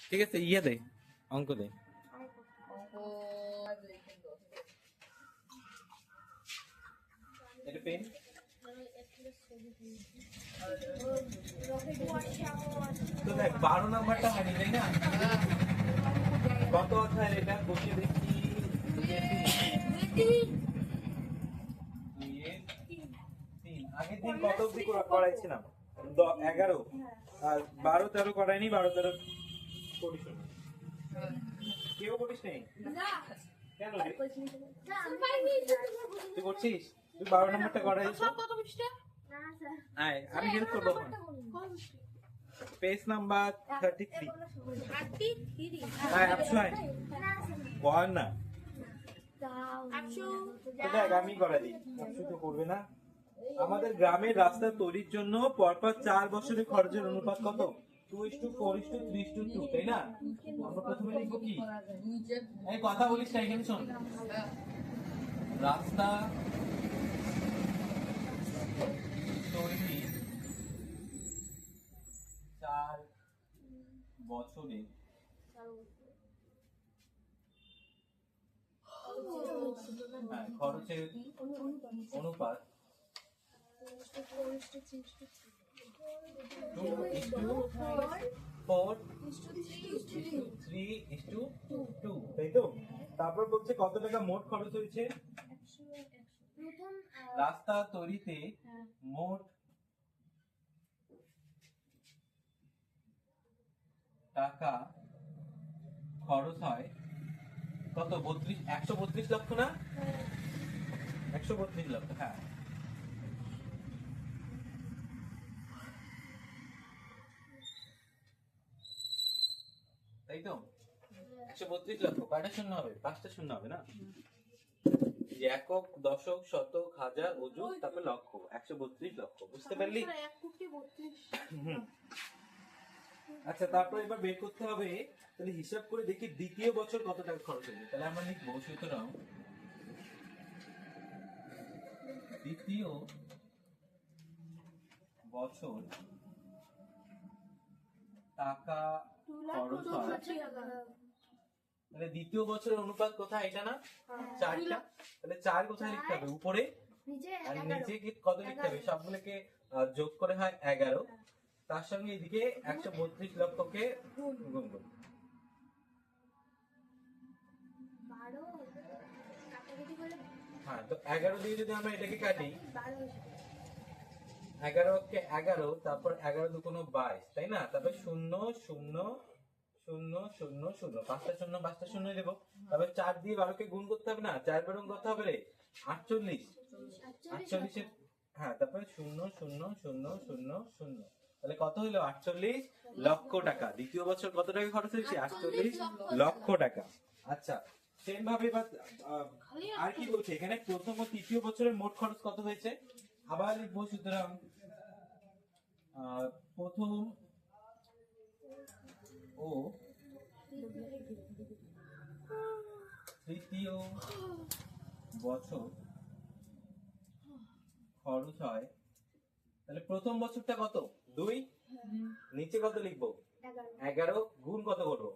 ঠিক আছে, ইয়ে দে, অঙ্ক দে। এটা পেন। তো দেখ 12 নাম্বারটা হয়নি তাই না? কত অধ্যায় এটা বসে দেখি। আগের দিন কত অব্দি করাইছিলাম? 11 আর 12 13 করাইনি। 12 13 করিস না, কেউ করিস নেই কেন রে? তুই করছিস? তুই 12 নাম্বারটা করাইছিস? আমি হেল্প করবো। Page number 33। বল না। দেখ আমি করাই দিই, আপসু তো করবে না। আমাদের গ্রামের রাস্তা তৈরির জন্য পরপর 4 বছরের খরচের অনুপাত কত? 2:4:3:2, তাই না? আমরা প্রথমে লিখবো কি? এই কথা বলিস না, এখানে শোন। রাস্তা তৈরি 4 বছরে খরচের অনুপাত 2:4:3:2, তাই তো? তারপর বলছে কত টাকা মোট খরচ হয়েছে রাস্তা তৈরিতে? মোট টাকা খরচ হয় কত? 132 লক্ষ না? 132 লক্ষ, হ্যাঁ। তাই তো? 132 লক্ষ। কয়টা শূন্য হবে? 5টা শূন্য হবে না? একক, দশক, শতক, হাজার, অযুত, তারপর লক্ষ। 132 লক্ষ। বুঝতে পারলি? আচ্ছা, তারপর এবার বের করতে হবে। তাহলে হিসাব করে দেখি দ্বিতীয় বছর কত টাকা খরচ হবে। তাহলে আমরা লিখবো, সুতরাং দ্বিতীয় বছর টাকা খরচ হয়। তাহলে দ্বিতীয় বছরের অনুপাত কোথায়? এটা না? 4টা। তাহলে 4 কোথায় লিখতে হবে? উপরে। আর নিচে কত লিখতে হবে? সবগুলোকে যোগ করে হয় 11। তার সঙ্গে এদিকে 132 লক্ষকে গুণ করব। হ্যাঁ, তো 11 দিয়ে যদি আমরা এটাকে কাটি, 11কে 11, তারপর 11 দুগুণ 22, তাই না? তারপর 0 0 0 0 0, 5টা শূন্য 5টা শূন্য দেবো। তারপর 4 দিয়ে 12কে গুণ করতে হবে না? 4 বার গুণ করতে হবে রে, 48। 48 হ্যাঁ, তারপরে 0 0 0 0 0। তাহলে কত হলো? 48 লক্ষ টাকা। দ্বিতীয় বছর কত টাকা খরচ হয়েছে? 48 লক্ষ টাকা। আচ্ছা, সেম ভাবে এবার আর কি বলছে এখানে? প্রথম ও তৃতীয় বছরের মোট খরচ কত হয়েছে? আবার লিখবো, সুতরাং প্রথম ও তৃতীয় বছর খরচ হয়। তাহলে প্রথম বছরটা কত? 2। নিচে কত লিখবো? 11 গুণ কত করবো?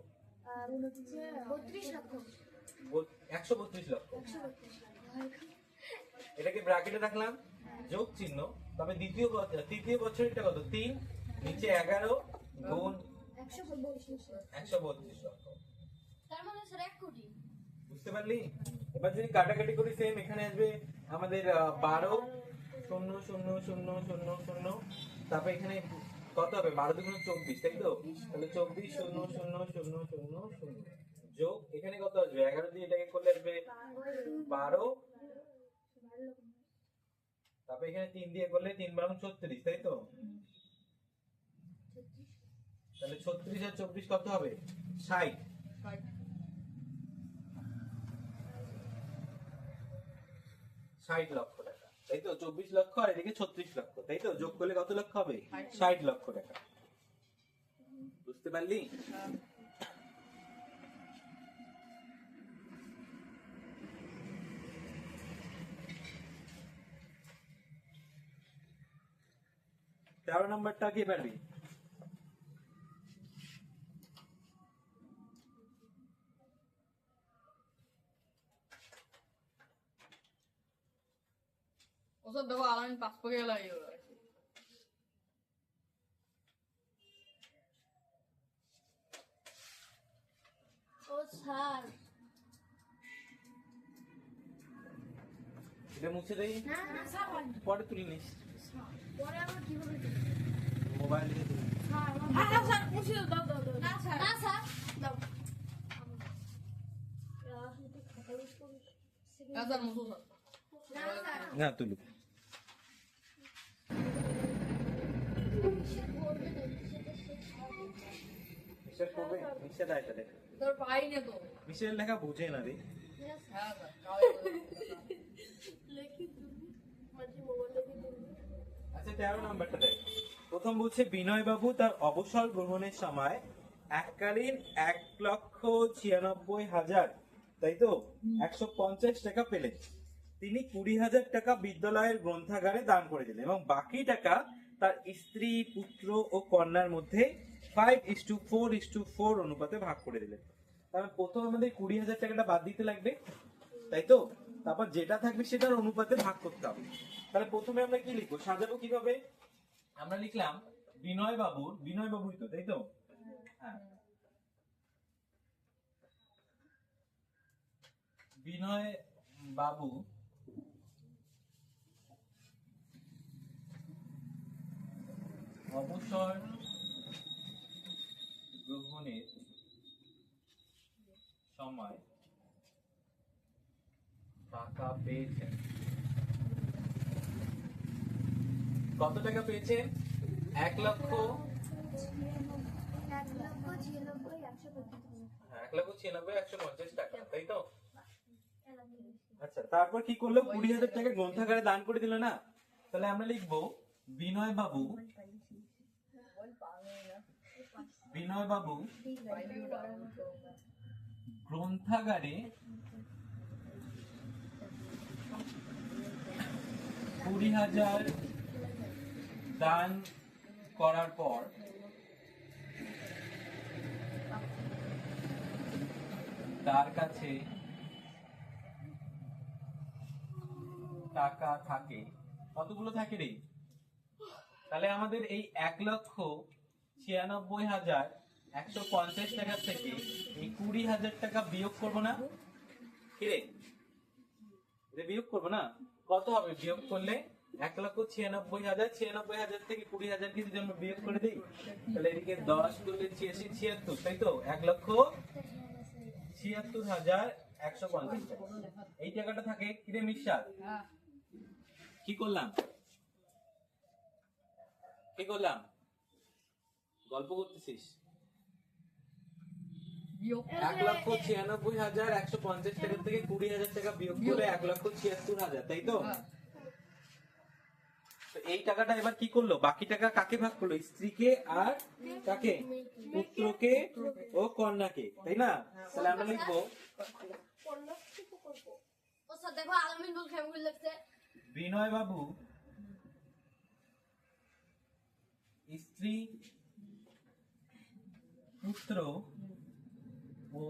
132 লক্ষ। এটাকে ব্র্যাকেটে রাখলাম, যোগ চিহ্ন। তবে তৃতীয় বছরটা কত? 3। নিচে 11 গুণ 132 লক্ষ। তার মানে স্যার 1 কোটি। বুঝতে পারলি? এবার যদি কাটাকাটি করি, সেম এখানে আসবে আমাদের 12 0 0 0 0 0। তারপর এখানে কত হবে? 12 দুগুণ 24, তাই তো? তাহলে 24 0 0 0 0 0 যোগ এখানে কত আসবে? 11 দিয়ে এটাকে করলে আসবে 12। তারপর এখানে 3 দিয়ে করলে 3 12 36, তাই তো? তাহলে 36 আর 24 কত হবে? 60। 60 লক্ষ টাকা, তাই তো? 24 লক্ষ আর এদিকে 36 লক্ষ, তাই তো? যোগ করলে কত লক্ষ হবে? 60 লক্ষ টাকা। বুঝতে পারলি? তেরো নম্বরটা কি পারবি? ওসব দেখো আলামিন পাস করে গেল এই হলো। ও স্যার এটা মুছে দেই, না না স্যার পরে তুলে নিস, পরে আবার কিভাবে মোবাইল দিয়ে তুলে নিস। হ্যাঁ স্যার মুছে দাও দাও দাও। না স্যার না স্যার দাও হ্যাঁ স্যার মুছো স্যার। না স্যার না তুলুক। মিস্টার করবে, মিস্টার দায়টা দেখ, তোর পাই না তো। মিস্টার লেখা বুঝে না রে। হ্যাঁ স্যার লেখি তুমি মাঝে মোবাইল লেখি তুমি আচ্ছা 13 নাম্বারটা দেখ। প্রথম বলছে বিনয় বাবু তার অবসর গ্রহণের সময় এককালীন 1,96,500, তাই তো 150 টাকা পেলেন। তিনি 20,000 টাকা বিদ্যালয়ের গ্রন্থাগারে দান করে দিলেন এবং বাকি টাকা তার স্ত্রী, পুত্র ও কন্যার মধ্যে 5:4:4 অনুপাতে ভাগ করে দিলেন। তাহলে প্রথম আমাদের 20,000 টাকাটা বাদ দিতে লাগবে, তাই তো? তারপর যেটা থাকবে সেটার অনুপাতে ভাগ করতে হবে। তাহলে প্রথমে আমরা কি লিখবো, সাজাবো কিভাবে? আমরা লিখলাম বিনয় বাবুই তো, তাই তো? হ্যাঁ, বিনয় বাবু অবসর গ্রহণের সময় টাকা পেয়েছেন। কত টাকা পেয়েছেন? 1,96,150 টাকা, তাই তো? আচ্ছা, তারপর কি করলো? 20,000 টাকা গ্রন্থাগারে দান করে দিল না? তাহলে আমরা লিখবো বিনয় বাবু গ্রন্থাগারে 20,000 দান করার পর তার কাছে টাকা থাকে। কতগুলো থাকে রে? তাহলে আমাদের এই 1,96,150 টাকা থেকে এই 20,000 টাকা বিয়োগ করবো না? কিরে, এটা বিয়োগ করবো না? কত হবে বিয়োগ করলে? 1,96,000 থেকে 20,000 কে যদি আমরা বিয়োগ করে দিই, তাহলে এদিকে 10 করলে 86, 76, তাই তো? 1,76,150 টাকা। এই টাকাটা থাকে। কিরে মিশাল, হ্যাঁ কি করলাম? গল্প করতেছিস? বিয়োগ 1,96,150 টাকা থেকে 20,000 টাকা বিয়োগ করে 1,76,000, তাই তো? হ্যাঁ তো এই টাকাটা এবার কি করলো? বাকি টাকা কাকে ভাগ করলো? স্ত্রীকে আর কাকে? পুত্রকে ও কন্যাকে, তাই না? তাহলে আমরা লিখবো ও স্যার দেখো আলামিন বল কেমন লাগছে বিনয় বাবু স্ত্রী, পুত্র ও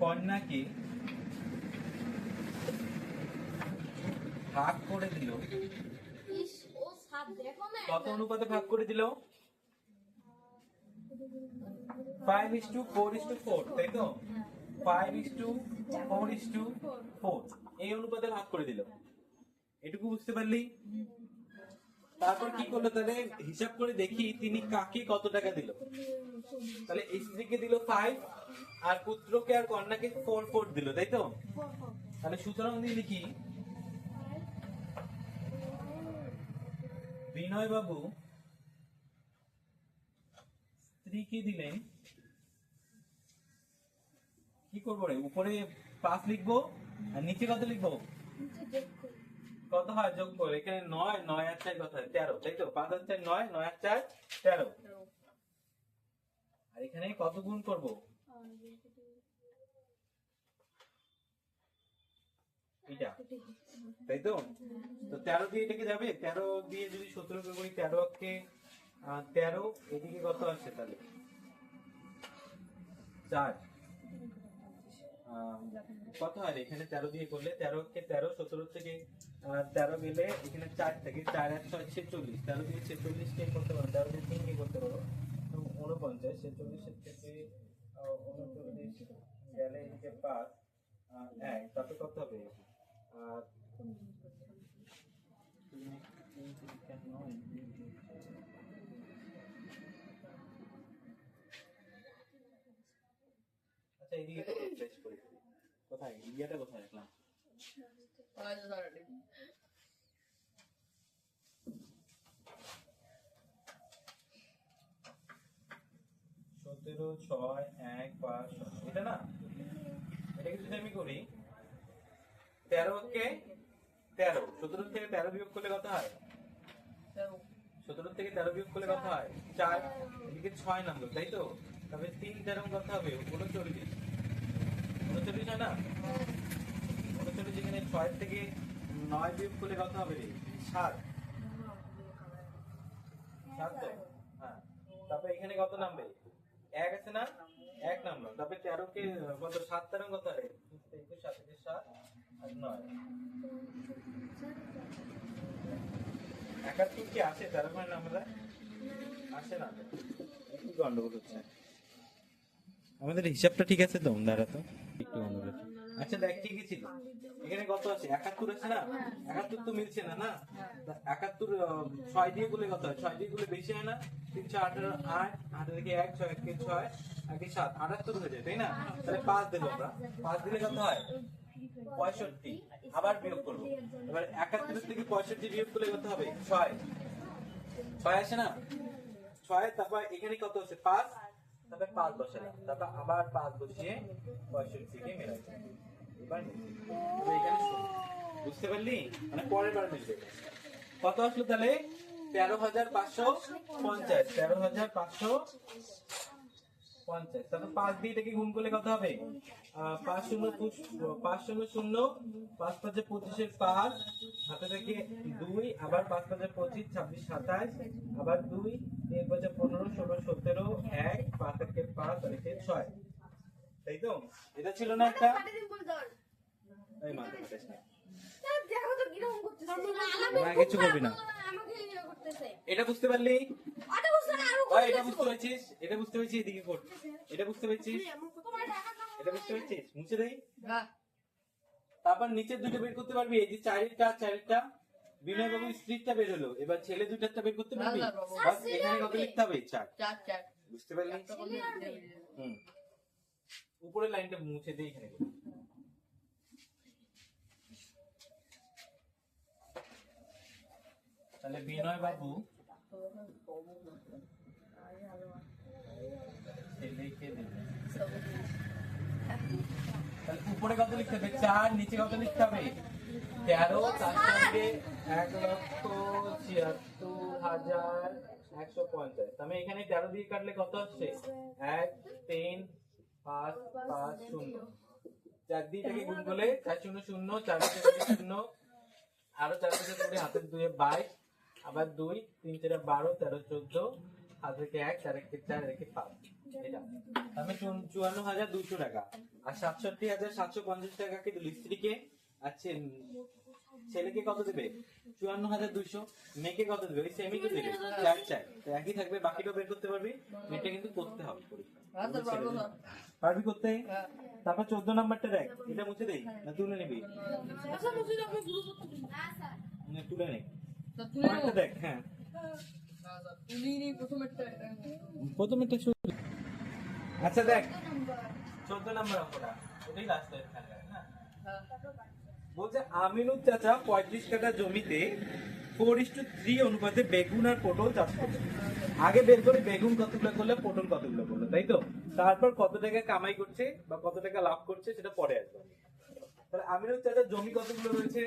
কন্যাকে ভাগ করে দিল। ইস ও স্যার দেখো না কত অনুপাতে ভাগ করে দিল? 5:4:4, তাই তো? 5:4:4 এই অনুপাতে ভাগ করে দিল। এটুকু বুঝতে পারলি? তারপর কি করলো? তাহলে হিসাব করে দেখি তিনি কাকে কত টাকা দিল। তাহলে স্ত্রীকে দিল 5 আর পুত্রকে আর কন্যাকে 4 দিল, তাই তো? তাহলে সুতরাং দিয়ে লিখি বিনয় বাবু স্ত্রীকে দিলেন, কি করবো রে? উপরে 5 লিখবো আর নিচে কত লিখবো? কত হয় যোগ করে? এখানে 9, 9 আর 4 কত হয়? 13, তাই তো? 5 আর 4 9, 9 আর 4 13। আর এখানে কত গুণ করবো? এটা, তাই তো? তো 13 দিয়ে এটাকে যাবে? 13 দিয়ে যদি 17 কে করি, 13 কে 13, এদিকে কত আসছে তাহলে? 4, কত হয় রে? এখানে 13 দিয়ে করলে 13 কে 13, 17 থেকে 13 গেলে এখানে 4 থেকে 4 আর 6 46, 13 দিয়ে 46 কে করতে পারো, 13 দিয়ে 3 কে করতে পারো, তো 49, 46 এর থেকে 39 গেলে এদিকে 5 1, তারপরে কত হবে? আর আচ্ছা এদিকে ফ্রেশ করি, কোথায় ইন্ডিয়াটা কোথায় রাখলাম? আজ সারাটি 17, 6, 1, 5, এটা না, এটা যদি আমি করি 13 কে 13, 17 থেকে 13 বিয়োগ করলে কত হয়? 17 থেকে 13 বিয়োগ করলে কত হয়? 4, এদিকে 6 নাম্বার, তাই তো? তবে 3 13 কত হবে? 39, 39 হয় না? 39 এখানে 6 থেকে 9 বিয়োগ করলে কত হবে রে? 7, 7 তো? হ্যাঁ, তারপরে এখানে কত নামবে? 1 আছে না? 1 নাম্বার, তারপরে 13 কে কত? 7 13 কত হয়? 21, 7 থেকে 7 আর 9, 71 কি আসে? 13 পয়েন্ট আমরা আসে না, একটু গন্ডগোল হচ্ছে। আমাদের হিসাবটা ঠিক আছে তো? দাঁড়া তো একটু গন্ডগোল। আচ্ছা দেখ ঠিকই ছিল, এখানে কত আছে? 71 আছে না? 71 তো মিলছে না, না? 71 6 দিয়ে গুলে কত হয়? 6 দিয়ে গুলে বেশি হয় না? 3 6 18 8, 8 থেকে 1, 6 1 6, 1 7, 78 হয়ে যায়, তাই না? তাহলে 5 দেব আমরা, 5 দিলে কত হয়? 65, আবার বিয়োগ করবো। এবার 71 থেকে 65 বিয়োগ করলে কত হবে? 6, 6 আসে না? 6, তারপর এখানে কত আছে? 5, তারপর 5 বসালাম, তারপর আবার 5 বসিয়ে 65 কে মেলাই। এবার এখানে বুঝতে পারলি? মানে পরের বার মিলবে। কত আসলো তাহলে? 13,550, 13,550। তারপর 5 দিয়ে এটাকে গুণ করলে কত হবে? 5 0 5 0 0, 5 5 25 এর 5, হাতে থেকে 2, আবার 5 5 25, 26 27, আবার 2, 3 5 15 16 17, 1, 5 থেকে 5 আর 6, তাই তো? এটা ছিল না একটা? এই মাথা ফাটাস না, দেখো তো কিরকম করতেছে। না কিছু করবি না। আমাকে ইয়ে করতেছে। এটা বুঝতে পারলি? ওটা বুঝছো না, আরো ওই এটা বুঝতে পেরেছিস? এটা বুঝতে পেরেছিস? এদিকে কর, এটা বুঝতে পেরেছিস? তোমার টাকা দাও। এটা বুঝতে পেরেছিস? মুছে দেই। হ্যাঁ তারপর নিচের দুটো বের করতে পারবি? এই যে 4টা বিনয় বাবু স্ত্রীটা বের হলো, এবার ছেলে দুটারটা বের করতে পারবি? না, বাবু। বাস এখানে কত লিখতে হবে? 4, 4 বুঝতে পারলি? হুম, উপরের লাইনটা মুছে দেই এখানে। তাহলে বিনয় বাবু ছেলেকে দেবে, তাহলে উপরে কত লিখতে হবে? 4, নিচে কত লিখতে হবে? 13, তার সঙ্গে 1,76,150। আমি এখানে 13 দিয়ে কাটলে কত আসছে? 1 3 5 5 0, 4 দিয়ে এটাকে গুণ করলে 4 0 0, 4 থেকে 0, আরো 4 থেকে করে হাতের 2 এ 22, আবার 2 3 4 12 13 14, হাত থেকে 1 4 1 4 1 5, এটা আমি 54,200 টাকা আর 67,750 টাকা কে দিল স্ত্রীকে। আচ্ছা ছেলেকে কত দেবে? 54,200। মেয়েকে কত দেবে? ওই সেমই তো দেবে, 4 4, তো একই থাকবে, বাকিটা বের করতে পারবি। মেয়েটা কিন্তু করতে হবে পরীক্ষা, পারবি করতে? তারপর 14 নাম্বারটা দেখ, এটা মুছে দেই না তুলে নিবি? আচ্ছা মুছে দাও, আমি গুলো করতে দিই। না স্যার। না তুলে নে, তা তুলে পরেরটা নাও। দেখ। হ্যাঁ না স্যার তুলিনি প্রথমেরটা। প্রথমেরটা শুরু। আচ্ছা দেখ 14 নাম্বার অঙ্কটা, ওটাই লাস্ট এখানে না? হ্যাঁ বলছে আমিনুর চাচা 35 কাঠা জমিতে 4:3 অনুপাতে বেগুন আর পটল চাষ করছে। আগে বের করে বেগুন কতগুলো করলে পটল কতগুলো করলো, তাই তো? তারপর কত টাকা কামাই করছে বা কত টাকা লাভ করছে সেটা পরে আসবে। তাহলে আমিনুর চাচা জমি কতগুলো রয়েছে?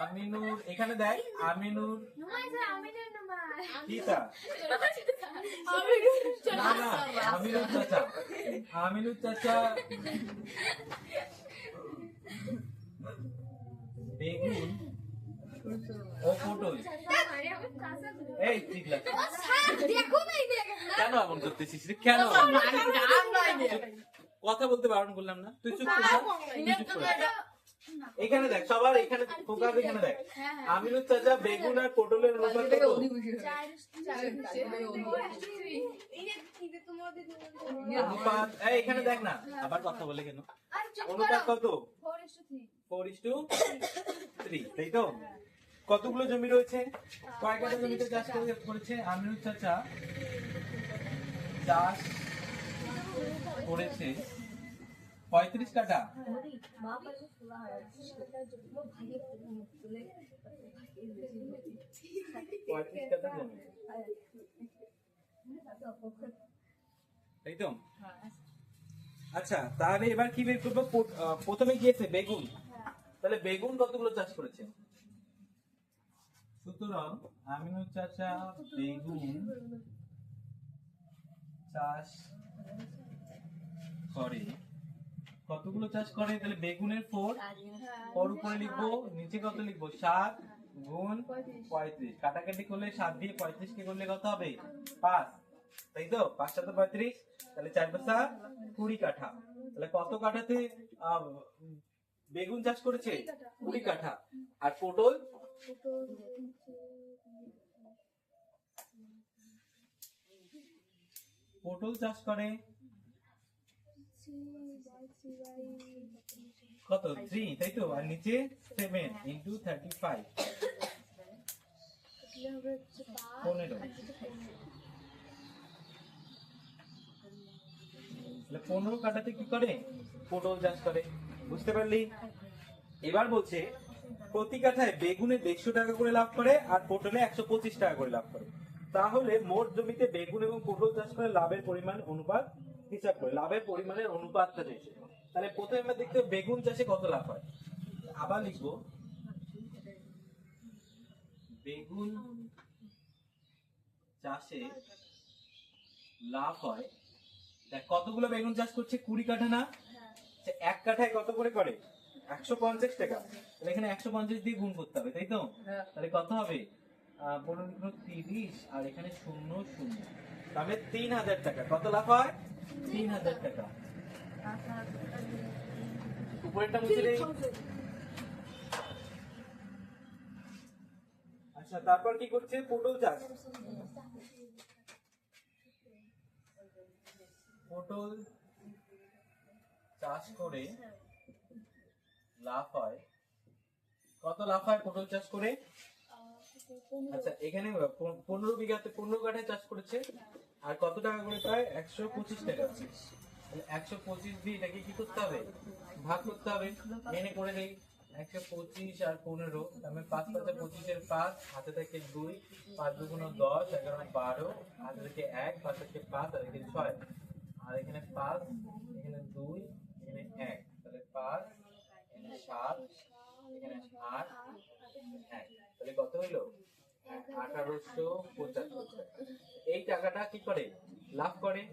আমিনুর এখানে দেখ, আমিনুর নুমাই স্যার, আমিনের নুমাই। কিটা না না, আমিনুর চাচা, আমিনুর চাচা বেগুন ও পটল, এই ঠিক আছে। ও স্যার, দেখো না এই দেখেন না। কেন এমন করতেছিস রে? কেন কথা বলতে বারণ করলাম না? তুই চুপ কর না। তুই চুপ কর। এখানে দেখ, সবার এখানে ফোকাস, এখানে দেখ। আমিনুর চাচা বেগুন আর পটলের অনুপাত কত? অনুপাত এখানে দেখ না, আবার কথা বলে কেন? অনুপাত কত? 4:3, তাই তো? কতগুলো জমি রয়েছে? কয় কাঠা জমিতে চাষ করেছে আমিনুর চাচা? চাষ করেছে 35 কাঠা। 35 কাঠা জমি, তাই তো? আচ্ছা, তাহলে এবার কি বের করবো? প্রথমে গিয়েছে বেগুন, তাহলে বেগুন কতগুলো চাষ করেছে? সুতরাং আমিনুর চাচা বেগুন চাষ করে, কতগুলো চাষ করে? তাহলে বেগুনের 4 উপরে লিখবো, নিচে কত লিখবো? 7 গুণ 35। কাটাকাটি করলে 7 দিয়ে 35 কে করলে কত হবে? 5, তাই তো? 5 7 35, তাহলে 4 5 20 কাঠা। তাহলে কত কাঠাতে বেগুন চাষ করেছে? 20 কাঠা। আর পটল? পটল চাষ করে কত? 3, তাই তো? আর নিচে 7 ইন্টু 35, 15। 15 কাঠাতে কি করে? পটল চাষ করে। বুঝতে পারলি? এবার বলছে প্রতি কাঠায় বেগুনে 150 টাকা করে লাভ করে আর পটলে 125 টাকা করে লাভ করে। তাহলে মোট জমিতে বেগুন এবং পটল চাষ করে লাভের পরিমাণ অনুপাত হিসাব করে, লাভের পরিমাণের অনুপাতটা চাইছে। তাহলে প্রথমে আমরা দেখতে হবে বেগুন চাষে কত লাভ হয়। আবার লিখবো বেগুন চাষে লাভ হয়। দেখ কতগুলো বেগুন চাষ করছে? 20 কাঠা না? এক কাঠায় কত করে করে? 150 টাকা। তাহলে এখানে 150 দিয়ে গুণ করতে হবে, তাই তো? তাহলে কত হবে? 30 আর এখানে 0 0, তাহলে 3000 টাকা। কত লাভ হয়? 3000 টাকা। উপরেরটা মুছে দেই। আচ্ছা, তারপর কি করছে? পটল চাষ। পটল চাষ করে লাভ হয়। কত লাভ হয় পটল চাষ করে? আচ্ছা, এখানে 15 বিঘাতে 15 কাঠায় চাষ করেছে আর কত টাকা করে পায়? 125 টাকা। 125 দিয়ে এটাকে কি করতে হবে? ভাগ করতে হবে। এনে করে দেই 125 আর 15, আমি 5 5 25 এর 5, হাতে থেকে 2, 5 2 10, 11 12, হাতে থেকে 1, 5 থেকে 5 আর এখানে 6, আর এখানে 5, এখানে 2, এখানে 1, তাহলে 5, এখানে 7, এখানে 8, 1, তাহলে কত হইলো? 1875। এই টাকাটা কি করে? লাভ করে।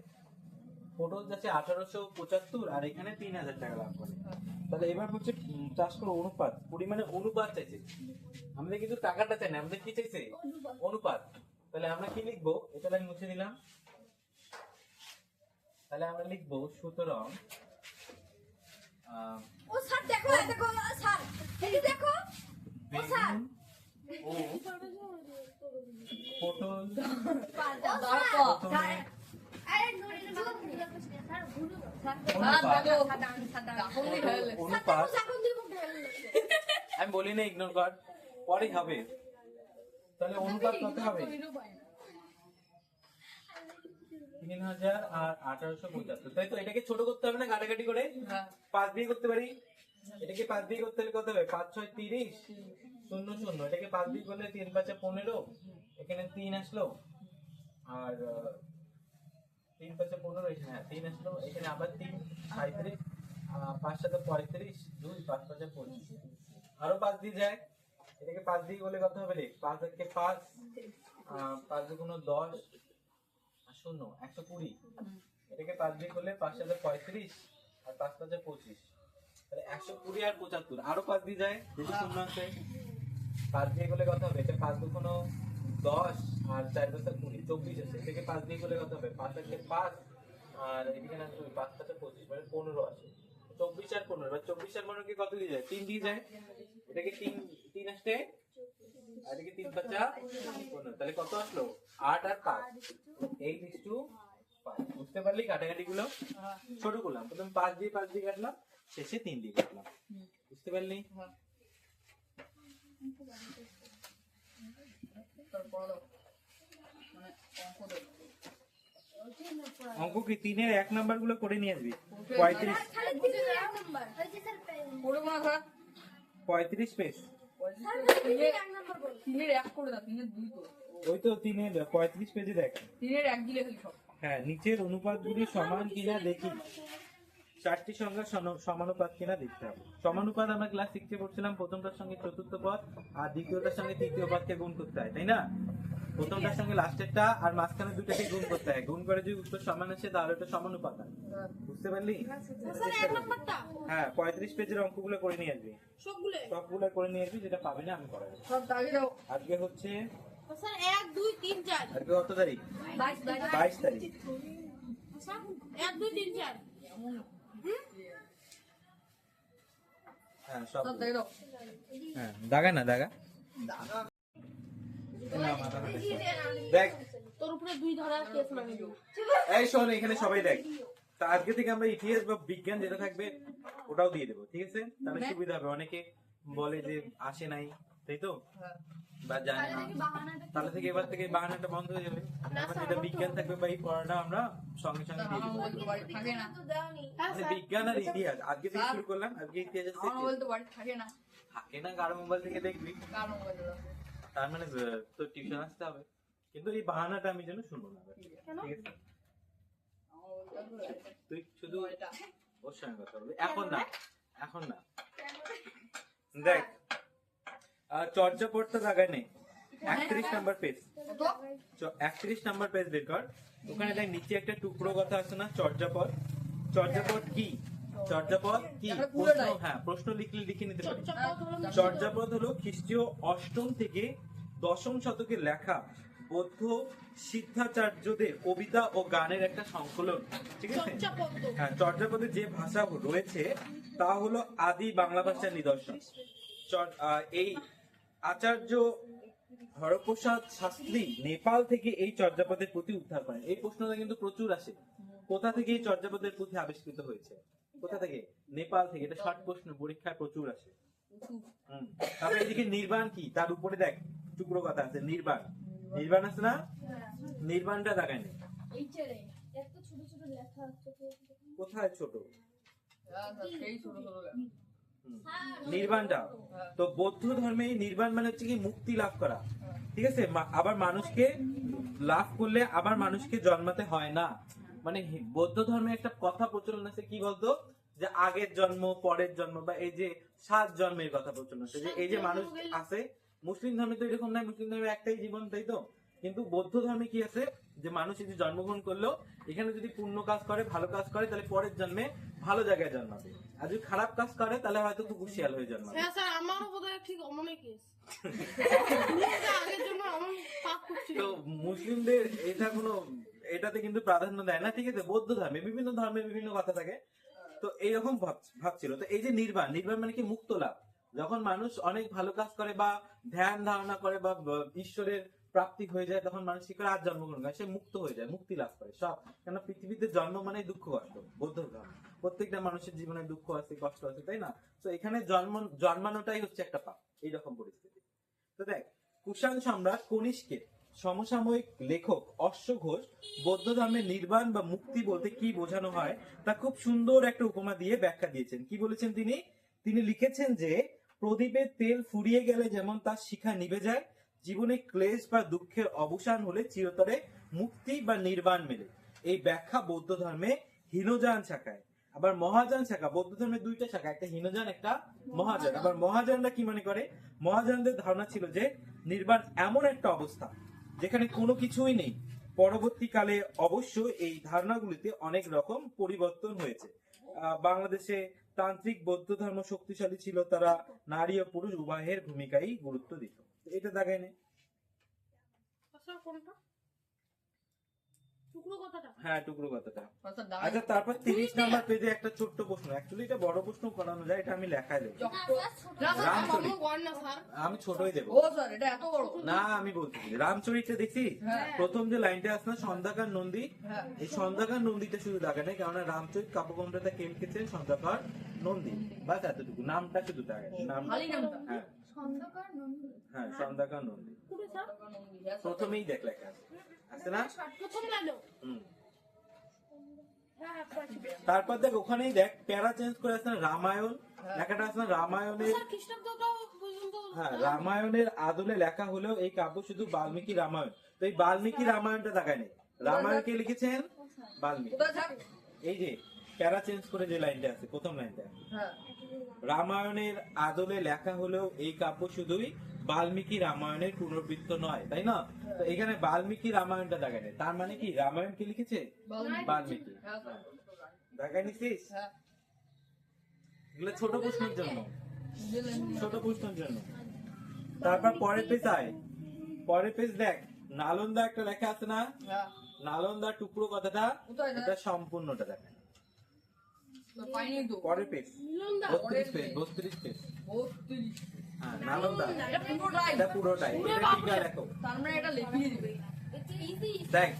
পটল চাষে 1875 আর এখানে 3000 টাকা লাভ করে। তাহলে এবার হচ্ছে চাষ করো অনুপাত, পরিমাণে অনুপাত চাইছে। আমাদের কিন্তু টাকাটা চাই না, আমাদের কি চাইছে? অনুপাত। তাহলে আমরা কি লিখবো? এটা আমি মুছে দিলাম। তাহলে আমরা লিখবো সুতরাং ও স্যার দেখো, দেখো স্যার, এই দেখো ও স্যার, বেগুন ও পটল আরে নুরির বাবা ভুলে গেছে স্যার, ভুলে অনুপাত। এখন দিব ঢেলে আমি বলি না, ইগনোর কর, পরে হবে। তাহলে অনুপাত কত হবে? 3000 আর 1875, তাই তো? এটাকে ছোট করতে হবে না কাটাকাটি করে? 5 দিয়ে করতে পারি। এটাকে 5 দিয়ে করতে হলে কত হবে? 5 6 30 0 0, এটাকে 5 দিয়ে করলে 3 5 15, এখানে 3 আসলো আর 3 5 15, এখানে 3 আসলো, এখানে আবার 3 37, 5 7 35, 2 5 5 25, আরো 5 দিয়ে যায়। এটাকে 5 দিয়ে করলে কত হবে রে? 5 1 5, 5 2 10 আর 0 120, এটাকে 5 দিয়ে করলে 5 7 35 আর 5 5 25, তাহলে 120 আর 75, আরো 5 দিয়ে যায়, যদি 0 আসে। 5 দিয়ে করলে কত হবে? এটা 5 2 10 আর 4 5 20, 24 আসে, থেকে 5 দিয়ে করলে কত হবে? 5 আর 5, আর এদিকে না 5 5 25 মানে 15 আসে। 24 আর 15, এবার 24 আর 15 কে কত দিয়ে যায়? 3 দিয়ে যায়। এটাকে 3 আসছে, আর এদিকে 3 5 15, তাহলে কত আসলো? 8 আর 5, 8:5। বুঝতে পারলি কাটাকাটি গুলো? ছোট করলাম, প্রথম 5 দিয়ে কাটলাম, শেষে 3 দিয়ে কাটলাম। বুঝতে পারলি? তারপর মানে অঙ্ক দেব। অঙ্ক কি 3 এর 1 নাম্বার গুলো করে নিয়ে আসবি। 35 খালি 3 এর 1 নাম্বার হয়েছে স্যার করবো না স্যার। 35 পেজ। স্যার 3 এর 1 নাম্বার বল 3 এর 1 করে দাও, 3 এর 2 তো। ওই তো 3 এর 35 পেজে দেখ। 3 এর 1 দিলে খালি সব। হ্যাঁ, নিচের অনুপাতগুলি সমান কিনা দেখি। 4টি সংখ্যা সমানুপাত কিনা দেখতে হবে। সমানুপাত আমরা ক্লাস 6 এ পড়ছিলাম, প্রথমটার সঙ্গে চতুর্থ পদ আর দ্বিতীয়টার সঙ্গে তৃতীয় পদকে গুণ করতে হয়, তাই না? প্রথমটার সঙ্গে লাস্টেরটা আর মাঝখানে দুটাকে গুণ করতে হয়, গুণ করে যদি উত্তর সমান আসে তাহলে ওটা সমানুপাত হয়। বুঝতে পারলি? স্যার 1 নাম্বারটা হ্যাঁ, 35 পেজের অঙ্কগুলো করে নিয়ে আসবি। সবগুলো করে নিয়ে আসবি, যেটা পাবি না আমি করাবো। সব দাগে দাও। আজকে হচ্ছে স্যার 1 2 3 4 আজকে কত তারিখ? 22 তারিখ। স্যার 1 2 3 4 হ্যাঁ, সব সব দাগে দাও। হ্যাঁ, দাগা না দাগা। দেখ, তোর উপরে 2 ধরা কেস মানে এই শোন, এখানে সবাই দেখ। তা আজকে থেকে আমরা ইতিহাস বা বিজ্ঞান যেটা থাকবে ওটাও দিয়ে দেবো, ঠিক আছে? তাহলে সুবিধা হবে। অনেকে বলে যে আসে নাই, তাই তো, হ্যাঁ। বা জানে না, তাহলে থেকে এবার থেকে বাহানাটা বন্ধ হয়ে যাবে। এখন যেটা বিজ্ঞান থাকবে বা এই পড়াটা আমরা সঙ্গে সঙ্গে দিয়ে আমার দেবো। মোবাইল তো বাড়ি থাকে না। মানে বিজ্ঞান আর ইতিহাস আজকে থেকে শুরু করলাম, আজকে ইতিহাস আমার মোবাইল তো বাড়ি থাকে না। থাকে না, কারো মোবাইল থেকে দেখবি, কার মোবাইল দাও? তার মানে তোর টিউশন আসতে হবে। কিন্তু এই বাহানাটা আমি যেন শুনবো না, ঠিক আছে? আমার মোবাইলটা তো লাগে। তুই শুধু এটা ওর সঙ্গে কথা বলবি, এখন না, এখন না। দেখ, চর্যাপদটা জায়গায় নেই, 31 নাম্বার পেজ। কত? 31 নাম্বার পেজ বের কর। ওখানে দেখ নিচে একটা টুকরো কথা আছে না, চর্যাপদ। চর্যাপদ কি? চর্যাপদ কি? প্রশ্ন, হ্যাঁ, প্রশ্ন লিখলে লিখে নিতে পারি। চর্যাপদ হলো খ্রিস্টীয় 8ম থেকে 10ম শতকে লেখা বৌদ্ধ সিদ্ধাচার্যদের কবিতা ও গানের একটা সংকলন, ঠিক আছে? হ্যাঁ, চর্যাপদে যে ভাষা রয়েছে তা হলো আদি বাংলা ভাষার নিদর্শন। এই আচার্য হরপ্রসাদ শাস্ত্রী নেপাল থেকে এই চর্যাপদের পুঁথি উদ্ধার করেন। এই প্রশ্নটা কিন্তু প্রচুর আসে, কোথা থেকে এই চর্যাপদের পুঁথি আবিষ্কৃত হয়েছে, কোথা থেকে? নেপাল থেকে। এটা শর্ট প্রশ্ন, পরীক্ষায় প্রচুর আসে। তারপরে এদিকে নির্বাণ কি, তার উপরে দেখ টুকরো কথা আছে, নির্বাণ। নির্বাণ আছে না, নির্বাণটা দেখায় নেই। এত ছোট ছোট লেখা আছে কোথায় ছোট? হ্যাঁ, স্যার, সেই ছোট ছোট লেখা। নির্বাণটা তো বৌদ্ধ ধর্মে নির্বাণ মানে হচ্ছে কি মুক্তি লাভ করা, ঠিক আছে? আবার মানুষকে লাভ করলে আবার মানুষকে জন্মাতে হয় না। মানে বৌদ্ধ ধর্মে একটা কথা প্রচলন আছে, কি বলতো, যে আগের জন্ম, পরের জন্ম, বা এই যে 7 জন্মের কথা প্রচলন আছে, যে এই যে মানুষ আছে। মুসলিম ধর্মে তো এরকম নাই, মুসলিম ধর্মে একটাই জীবন, তাই তো? কিন্তু বৌদ্ধ ধর্মে কি আছে, যে মানুষ এই যে জন্মগ্রহণ করলো, এখানে যদি পুণ্য কাজ করে, ভালো কাজ করে, তাহলে পরের জন্মে ভালো জায়গায় জন্মাবে। আর যদি খারাপ কাজ করে তাহলে হয়তো খুব হুঁশিয়ার হয়ে জন্মাবে। হ্যাঁ স্যার, আমারও বোধহয় ঠিক অমনই কেস। আগের জন্য আমার পাপ করছিল। তো মুসলিমদের এটা কোনো, এটাতে কিন্তু প্রাধান্য দেয় না, ঠিক আছে? বৌদ্ধ ধর্মে বিভিন্ন ধর্মের বিভিন্ন কথা থাকে, তো এইরকম ভাবছিল। তো এই যে নির্বাণ, নির্বাণ মানে কি মুক্ত লাভ। যখন মানুষ অনেক ভালো কাজ করে বা ধ্যান ধারণা করে বা ঈশ্বরের প্রাপ্তি হয়ে যায়, তখন মানুষ কি করে, আর জন্মগ্রহণ করে, সে মুক্ত হয়ে যায়, মুক্তি লাভ করে সব। কেন পৃথিবীতে জন্ম মানে দুঃখ কষ্ট, বৌদ্ধ ধর্ম। প্রত্যেকটা মানুষের জীবনে দুঃখ আছে, কষ্ট আছে, তাই না? তো এখানে জন্মানোটাই হচ্ছে একটা পাপ, এইরকম পরিস্থিতি। তো দেখ, কুষাণ সম্রাট কনিষ্কের সমসাময়িক লেখক অশ্ব ঘোষ বৌদ্ধ ধর্মের নির্বাণ বা মুক্তি বলতে কি বোঝানো হয় তা খুব সুন্দর একটা উপমা দিয়ে ব্যাখ্যা দিয়েছেন। কি বলেছেন তিনি? তিনি লিখেছেন যে প্রদীপের তেল ফুরিয়ে গেলে যেমন তার শিখা নিভে যায়, জীবনে ক্লেশ বা দুঃখের অবসান হলে চিরতরে মুক্তি বা নির্বাণ মেলে। এই ব্যাখ্যা বৌদ্ধ ধর্মে হীনযান শাখায়। আবার মহাযান শাখা, বৌদ্ধ ধর্মের 2টা শাখা, একটা হীনযান একটা মহাযান। আবার মহাযানরা কি মনে করে? মহাযানদের ধারণা ছিল যে নির্বাণ এমন একটা অবস্থা যেখানে কোনো কিছুই নেই। পরবর্তীকালে অবশ্য এই ধারণাগুলিতে অনেক রকম পরিবর্তন হয়েছে। বাংলাদেশে তান্ত্রিক বৌদ্ধ ধর্ম শক্তিশালী ছিল, তারা নারী ও পুরুষ উভয়ের ভূমিকাই গুরুত্ব দিত। এটা দেখায় নেই। টুকরো কথাটা হ্যাঁ টুকরো কথাটা। আচ্ছা ডাল আচ্ছা তারপর 30 নাম্বার পেজে একটা ছোট্ট প্রশ্ন, অ্যাকচুয়ালি এটা বড় প্রশ্ন করানো যায়, এটা আমি লেখায় দেবো। রামচরিত। আমার গড় না স্যার আমি ছোটই দেবো। ও স্যার এটা এত বড় না আমি বলছি রামচরিত্রে দেখছি হ্যাঁ। প্রথম যে লাইনটা আছে না সন্ধ্যাকার নন্দী, হ্যাঁ এই সন্ধ্যাকার নন্দীতে শুধু দেখা নেই, কারণ রামচরিত কাব্যগ্রন্থটা কে লিখেছেন? সন্ধ্যাকার নন্দী। বাস এতটুকু, নামটা শুধু দেখা নাম। খালি নামটা হ্যাঁ খন্দকার নন্দী। হ্যাঁ সন্ধ্যাকার নন্দী পুরো স্যার প্রথমেই দেখ লেখা আছে। আছে না? প্রথম লাইনও হুম। হ্যাঁ পাচ্ছি। তারপর দেখ ওখানেই দেখ প্যারা চেঞ্জ করে আছে না রামায়ণ, লেখাটা আছে না রামায়ণের। স্যার খ্রিস্টাব্দটা পর্যন্ত হ্যাঁ রামায়ণের আদলে লেখা হলেও এই কাব্য শুধু বাল্মীকি রামায়ণ, তো এই বাল্মীকি রামায়ণটা দেখায় নেই। রামায়ণ কে লিখেছেন? বাল্মীকি। কোথায় স্যার এই যে প্যারা চেঞ্জ করে যে লাইনটা আছে প্রথম লাইনটা, হ্যাঁ রামায়ণের আদলে লেখা হলেও এই কাব্য শুধুই বাল্মীকি রামায়ণের পুনর্বৃত্ত নয়, তাই না? তো এখানে বাল্মীকি রামায়ণটা দেখায় নেই, তার মানে কি রামায়ণ কে লিখেছে? বাল্মীকি। হ্যাঁ স্যার দেখায় নিছিস? হ্যাঁ এগুলো ছোট প্রশ্নের জন্য, বুঝলেন ছোট প্রশ্নের জন্য। তারপর পরের পেজ আয়, পরের পেজ দেখ নালন্দা একটা লেখা আছে না, হ্যাঁ নালন্দা টুকরো কথাটা, কোথায় স্যার এটা সম্পূর্ণটা দেখ। পাইনি তো পরের পেজ মিলনদা 32 পেজ, 32 পেজ। 32 হ্যাঁ নালন্দা, এটা পুরোটাই এটা পুরোটাই, এটা টিকা লেখো। তার মানে এটা লিখিয়ে দিবে দেখ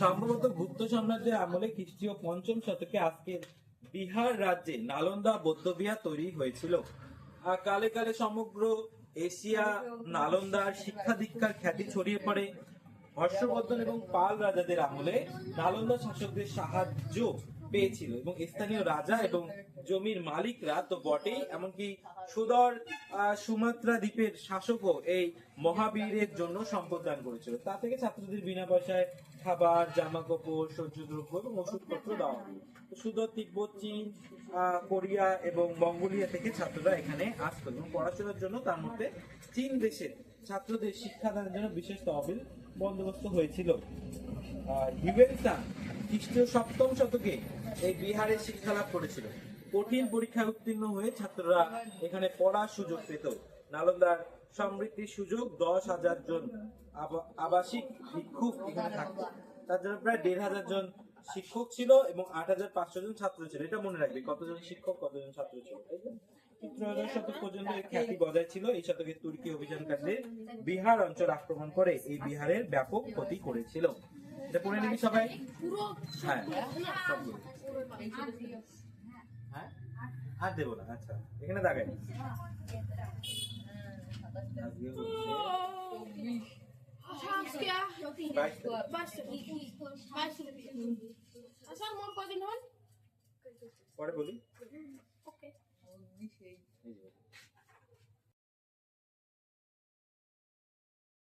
সম্ভবত গুপ্ত সাম্রাজ্যের আমলে খ্রিস্টীয় 5ম শতকে আজকের বিহার রাজ্যে নালন্দা বৌদ্ধবিহার তৈরি হয়েছিল। আর কালে কালে সমগ্র এশিয়া নালন্দার শিক্ষা দীক্ষার খ্যাতি ছড়িয়ে পড়ে। হর্ষবর্ধন এবং পাল রাজাদের আমলে নালন্দা শাসকদের সাহায্য পেয়েছিল এবং স্থানীয় রাজা এবং জমির মালিকরা তো বটেই, এমনকি সুদর সুমাত্রা দ্বীপের শাসকও এই মহাবীরের জন্য সম্পদ দান করেছিল। তা থেকে ছাত্রদের বিনা পয়সায় খাবার, জামা কাপড়, সহ্যদ্রব্য এবং ওষুধপত্র দেওয়া হয়। তো সুদর, তিব্বত, চীন, কোরিয়া এবং মঙ্গোলিয়া থেকে ছাত্ররা এখানে আসতো এবং পড়াশোনার জন্য তার মধ্যে চীন দেশের ছাত্রদের শিক্ষাদানের জন্য বিশেষ তহবিল বন্দোবস্ত হয়েছিল। হিউয়েন-সাং খ্রিস্টীয় 7ম শতকে এই বিহারে শিক্ষা লাভ করেছিল। কঠিন পরীক্ষায় উত্তীর্ণ হয়ে ছাত্ররা এখানে পড়ার সুযোগ পেত। নালন্দার সমৃদ্ধির সুযোগ 10,000 জন আবাসিক ভিক্ষুক এখানে থাকতো। তার জন্য প্রায় 1,500 জন শিক্ষক ছিল এবং 8,500 জন ছাত্র ছিল। এটা মনে রাখবে, কতজন শিক্ষক কতজন ছাত্র ছিল। তাই তো? 13 শতক পর্যন্ত এর খ্যাতি বজায় ছিল। এই শতকে তুর্কি অভিযানকারীদের বিহার অঞ্চল আক্রমণ করে এই বিহারের ব্যাপক ক্ষতি করেছিল। এটা পড়ে নিবি সবাই? পুরো হ্যাঁ সবগুলো। হ্যাঁ আর দেবো না। আচ্ছা এখানে দাগাই আজকে হচ্ছে 22 স্যার মোট কদিন হন? পরে বলি। ওকে সেই এই যে।